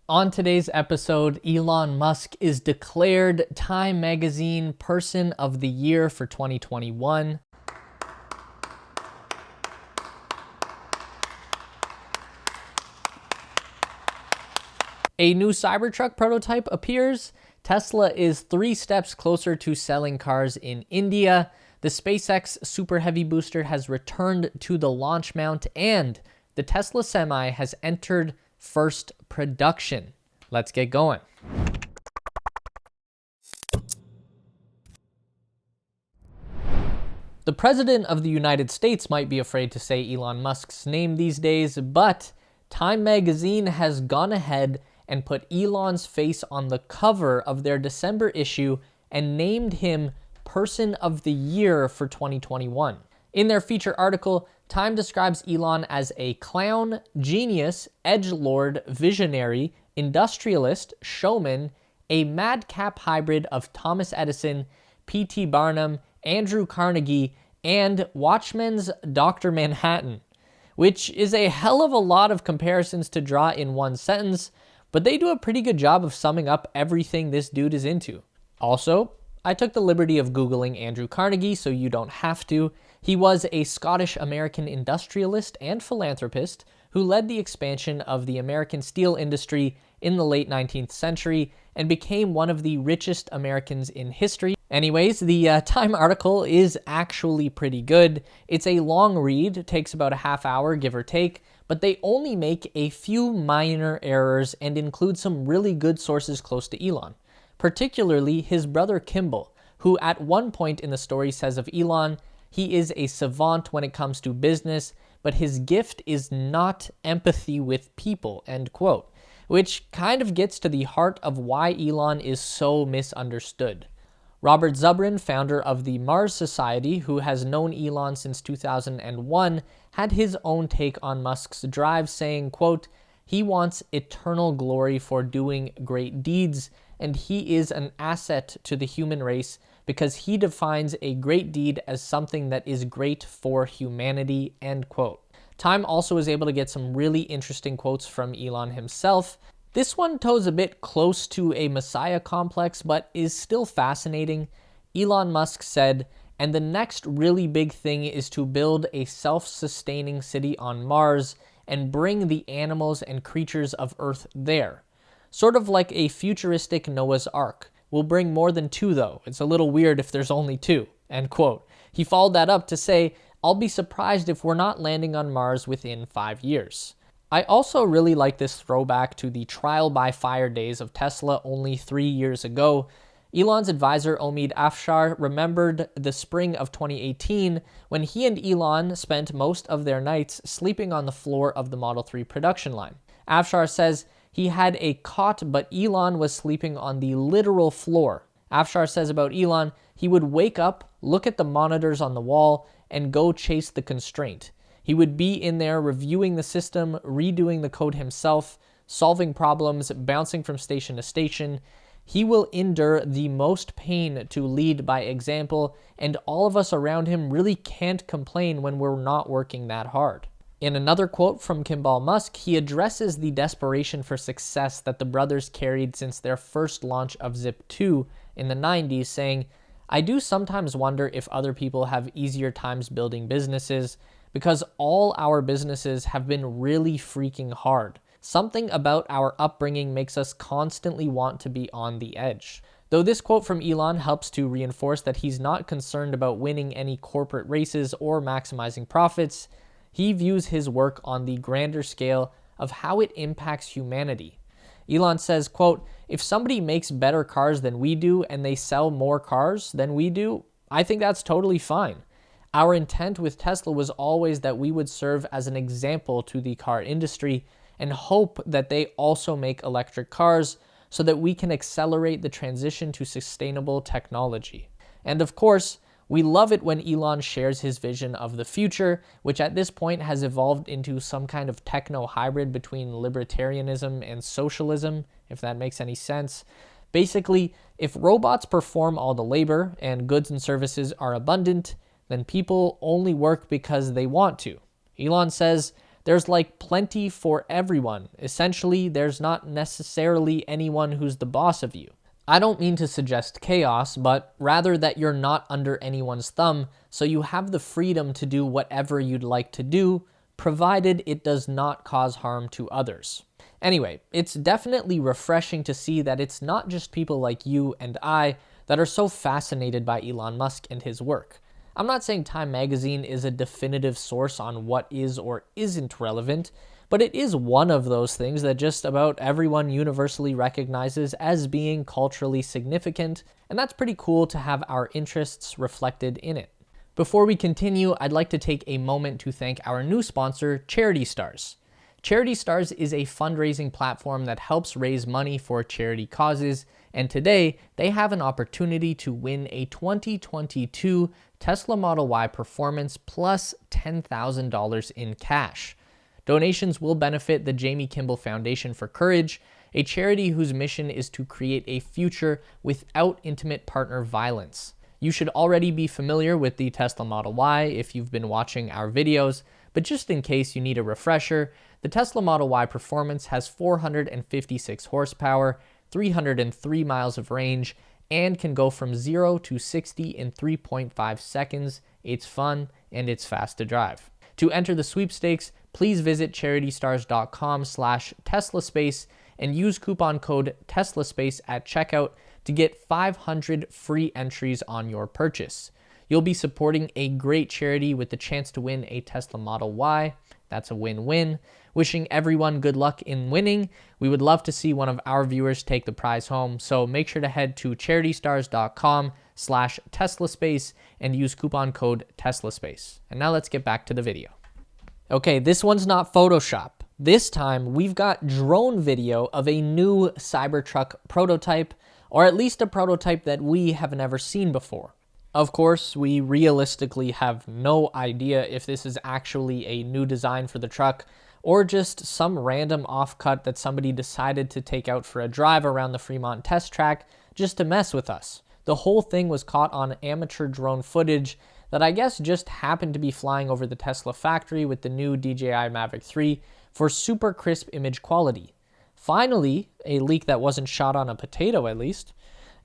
On today's episode, Elon Musk is declared Time Magazine Person of the Year for 2021. A new Cybertruck prototype appears. Tesla is 3 steps closer to selling cars in India. The SpaceX superheavy booster has returned to the launch mount, and the Tesla Semi has entered first production. Let's get going. The President of the United States might be afraid to say Elon Musk's name these days, but Time Magazine has gone ahead and put Elon's face on the cover of their December issue and named him Person of the Year for 2021. In their feature article, Time describes Elon as a clown, genius, edgelord, visionary, industrialist, showman, a madcap hybrid of Thomas Edison, P.T. Barnum, Andrew Carnegie, and Watchmen's Dr. Manhattan, which is a hell of a lot of comparisons to draw in one sentence, but they do a pretty good job of summing up everything this dude is into. Also, I took the liberty of Googling Andrew Carnegie, so you don't have to. He was a Scottish-American industrialist and philanthropist who led the expansion of the American steel industry in the late 19th century and became one of the richest Americans in history. Anyways, the Time article is actually pretty good. It's a long read, takes about a half hour, give or take, but they only make a few minor errors and include some really good sources close to Elon. Particularly his brother Kimball, who at one point in the story says of Elon, he is a savant when it comes to business, but his gift is not empathy with people, end quote, which kind of gets to the heart of why Elon is so misunderstood. Robert Zubrin, founder of the Mars Society, who has known Elon since 2001, had his own take on Musk's drive, saying, quote, "He wants eternal glory for doing great deeds, and he is an asset to the human race because he defines a great deed as something that is great for humanity," end quote. Time also is able to get some really interesting quotes from Elon himself. This one toes a bit close to a messiah complex, but is still fascinating. Elon Musk said, "And the next really big thing is to build a self-sustaining city on Mars and bring the animals and creatures of Earth there. Sort of like a futuristic Noah's Ark. We'll bring more than 2 though. It's a little weird if there's only 2, end quote. He followed that up to say, "I'll be surprised if we're not landing on Mars within 5 years. I also really like this throwback to the trial by fire days of Tesla only 3 years ago. Elon's advisor Omid Afshar remembered the spring of 2018 when he and Elon spent most of their nights sleeping on the floor of the Model 3 production line. Afshar says he had a cot, but Elon was sleeping on the literal floor. Afshar says about Elon, he would wake up, look at the monitors on the wall, and go chase the constraint. He would be in there reviewing the system, redoing the code himself, solving problems, bouncing from station to station. He will endure the most pain to lead by example, and all of us around him really can't complain when we're not working that hard." In another quote from Kimball Musk, he addresses the desperation for success that the brothers carried since their first launch of Zip 2 in the 90s, saying, "I do sometimes wonder if other people have easier times building businesses, because all our businesses have been really freaking hard. Something about our upbringing makes us constantly want to be on the edge." Though this quote from Elon helps to reinforce that he's not concerned about winning any corporate races or maximizing profits, he views his work on the grander scale of how it impacts humanity. Elon says, quote, "If somebody makes better cars than we do and they sell more cars than we do, I think that's totally fine. Our intent with Tesla was always that we would serve as an example to the car industry and hope that they also make electric cars so that we can accelerate the transition to sustainable technology. And of course, we love it when Elon shares his vision of the future, which at this point has evolved into some kind of techno-hybrid between libertarianism and socialism, if that makes any sense. Basically, if robots perform all the labor and goods and services are abundant, then people only work because they want to. Elon says there's like plenty for everyone. Essentially, there's not necessarily anyone who's the boss of you. I don't mean to suggest chaos, but rather that you're not under anyone's thumb, so you have the freedom to do whatever you'd like to do, provided it does not cause harm to others. Anyway, it's definitely refreshing to see that it's not just people like you and I that are so fascinated by Elon Musk and his work. I'm not saying Time Magazine is a definitive source on what is or isn't relevant, but it is one of those things that just about everyone universally recognizes as being culturally significant, and that's pretty cool to have our interests reflected in it. Before we continue, I'd like to take a moment to thank our new sponsor, Charity Stars. Charity Stars is a fundraising platform that helps raise money for charity causes, and today they have an opportunity to win a 2022 Tesla Model Y Performance plus $10,000 in cash. Donations will benefit the Jamie Kimball Foundation for Courage, a charity whose mission is to create a future without intimate partner violence. You should already be familiar with the Tesla Model Y if you've been watching our videos, but just in case you need a refresher, the Tesla Model Y Performance has 456 horsepower, 303 miles of range, and can go from 0 to 60 in 3.5 seconds. It's fun and it's fast to drive. To enter the sweepstakes, please visit charitystars.com/TeslaSpace and use coupon code TeslaSpace at checkout to get 500 free entries on your purchase. You'll be supporting a great charity with the chance to win a Tesla Model Y. That's a win-win. Wishing everyone good luck in winning. We would love to see one of our viewers take the prize home, so make sure to head to charitystars.com/TeslaSpace and use coupon code TeslaSpace. And now let's get back to the video. Okay, this one's not Photoshop. This time, we've got drone video of a new Cybertruck prototype, or at least a prototype that we have never seen before. Of course, we realistically have no idea if this is actually a new design for the truck or just some random offcut that somebody decided to take out for a drive around the Fremont test track just to mess with us. The whole thing was caught on amateur drone footage that I guess just happened to be flying over the Tesla factory with the new DJI Mavic 3 for super crisp image quality. Finally, a leak that wasn't shot on a potato at least.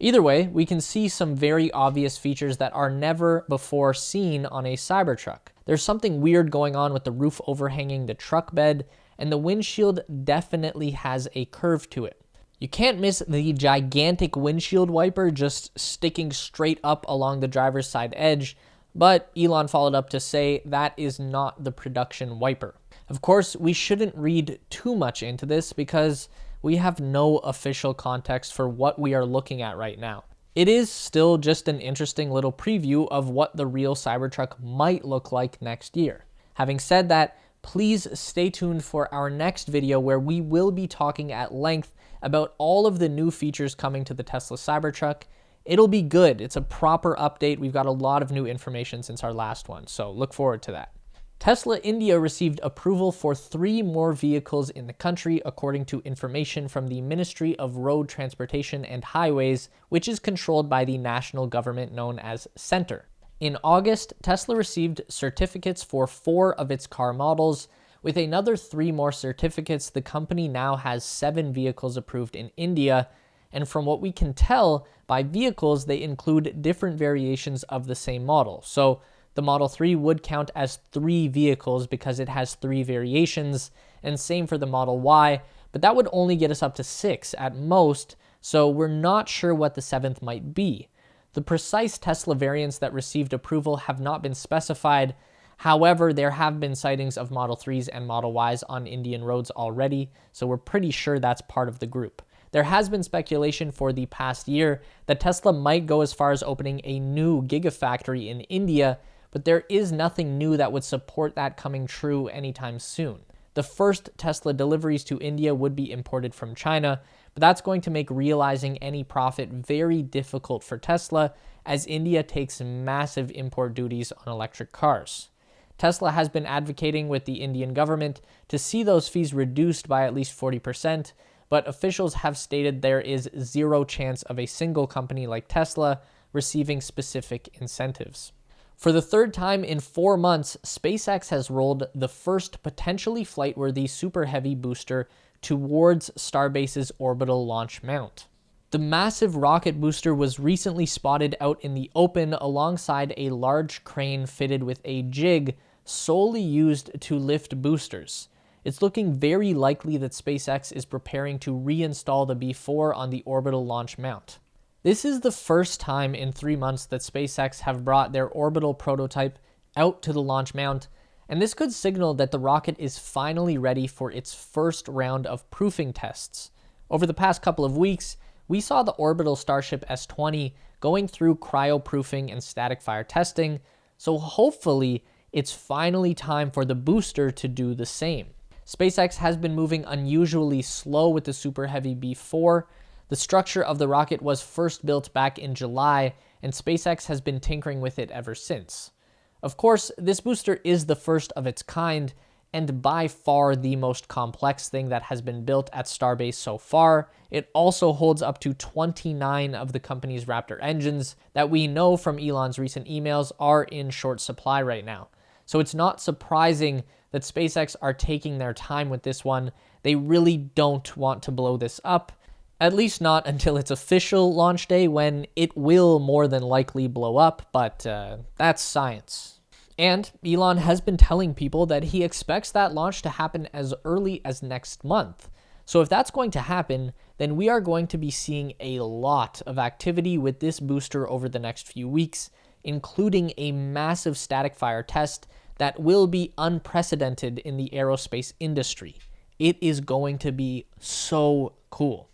Either way, we can see some very obvious features that are never before seen on a Cybertruck. There's something weird going on with the roof overhanging the truck bed, and the windshield definitely has a curve to it. You can't miss the gigantic windshield wiper just sticking straight up along the driver's side edge, but Elon followed up to say that is not the production wiper. Of course, we shouldn't read too much into this because we have no official context for what we are looking at right now. It is still just an interesting little preview of what the real Cybertruck might look like next year. Having said that, please stay tuned for our next video where we will be talking at length about all of the new features coming to the Tesla Cybertruck. It'll be good. It's a proper update. We've got a lot of new information since our last one, so look forward to that. Tesla India received approval for 3 more vehicles in the country, according to information from the Ministry of Road Transportation and Highways, which is controlled by the national government known as Center. In August, Tesla received certificates for 4 of its car models. With another 3 more certificates, the company now has 7 vehicles approved in India, and from what we can tell, by vehicles, they include different variations of the same model. So the Model 3 would count as 3 vehicles because it has 3 variations, and same for the Model Y, but that would only get us up to 6 at most, so we're not sure what the 7th might be. The precise Tesla variants that received approval have not been specified. However, there have been sightings of Model 3s and Model Ys on Indian roads already, so we're pretty sure that's part of the group. There has been speculation for the past year that Tesla might go as far as opening a new Gigafactory in India, but there is nothing new that would support that coming true anytime soon. The first Tesla deliveries to India would be imported from China, but that's going to make realizing any profit very difficult for Tesla, as India takes massive import duties on electric cars. Tesla has been advocating with the Indian government to see those fees reduced by at least 40%, but officials have stated there is zero chance of a single company like Tesla receiving specific incentives. For the third time in 4 months, SpaceX has rolled the first potentially flight-worthy Super Heavy booster towards Starbase's orbital launch mount. The massive rocket booster was recently spotted out in the open alongside a large crane fitted with a jig solely used to lift boosters. It's looking very likely that SpaceX is preparing to reinstall the B4 on the orbital launch mount. This is the first time in 3 months that SpaceX have brought their orbital prototype out to the launch mount, and this could signal that the rocket is finally ready for its first round of proofing tests. Over the past couple of weeks, we saw the orbital Starship S-20 going through cryoproofing and static fire testing, so hopefully it's finally time for the booster to do the same. SpaceX has been moving unusually slow with the Super Heavy B4. The structure of the rocket was first built back in July, and SpaceX has been tinkering with it ever since. Of course, this booster is the first of its kind, and by far the most complex thing that has been built at Starbase so far. It also holds up to 29 of the company's Raptor engines that we know from Elon's recent emails are in short supply right now. So it's not surprising that SpaceX are taking their time with this one. They really don't want to blow this up, at least not until its official launch day, when it will more than likely blow up, but that's science. And Elon has been telling people that he expects that launch to happen as early as next month. So if that's going to happen, then we are going to be seeing a lot of activity with this booster over the next few weeks, including a massive static fire test that will be unprecedented in the aerospace industry. It is going to be so cool.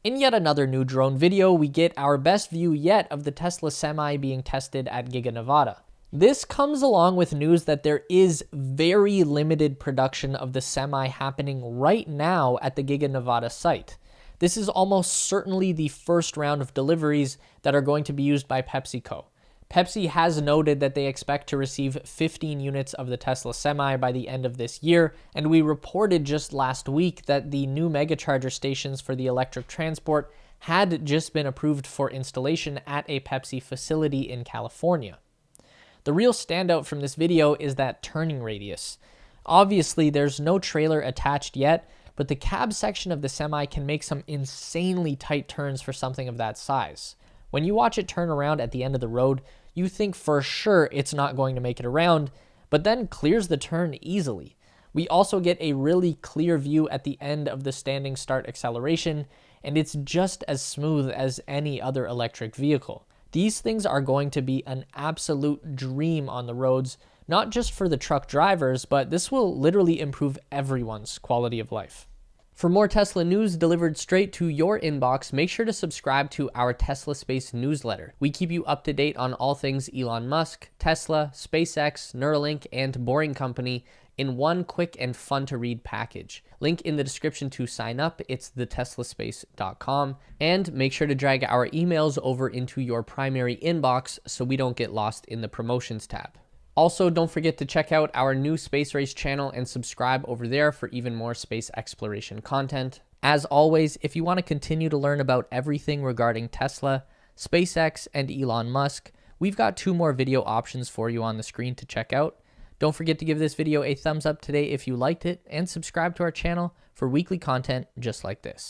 In yet another new drone video, we get our best view yet of the Tesla Semi being tested at Giga Nevada. This comes along with news that there is very limited production of the Semi happening right now at the Giga Nevada site. This is almost certainly the first round of deliveries that are going to be used by PepsiCo. Pepsi has noted that they expect to receive 15 units of the Tesla Semi by the end of this year, and we reported just last week that the new megacharger stations for the electric transport had just been approved for installation at a Pepsi facility in California. The real standout from this video is that turning radius. Obviously, there's no trailer attached yet, but the cab section of the Semi can make some insanely tight turns for something of that size. When you watch it turn around at the end of the road, you think for sure it's not going to make it around, but then clears the turn easily. We also get a really clear view at the end of the standing start acceleration, and it's just as smooth as any other electric vehicle. These things are going to be an absolute dream on the roads, not just for the truck drivers, but this will literally improve everyone's quality of life. For more Tesla news delivered straight to your inbox, make sure to subscribe to our Tesla Space newsletter. We keep you up to date on all things Elon Musk, Tesla, SpaceX, Neuralink, and Boring Company in one quick and fun to read package. Link in the description to sign up. It's theteslaspace.com. And make sure to drag our emails over into your primary inbox so we don't get lost in the promotions tab. Also, don't forget to check out our new Space Race channel and subscribe over there for even more space exploration content. As always, if you want to continue to learn about everything regarding Tesla, SpaceX, and Elon Musk, we've got 2 more video options for you on the screen to check out. Don't forget to give this video a thumbs up today if you liked it, and subscribe to our channel for weekly content just like this.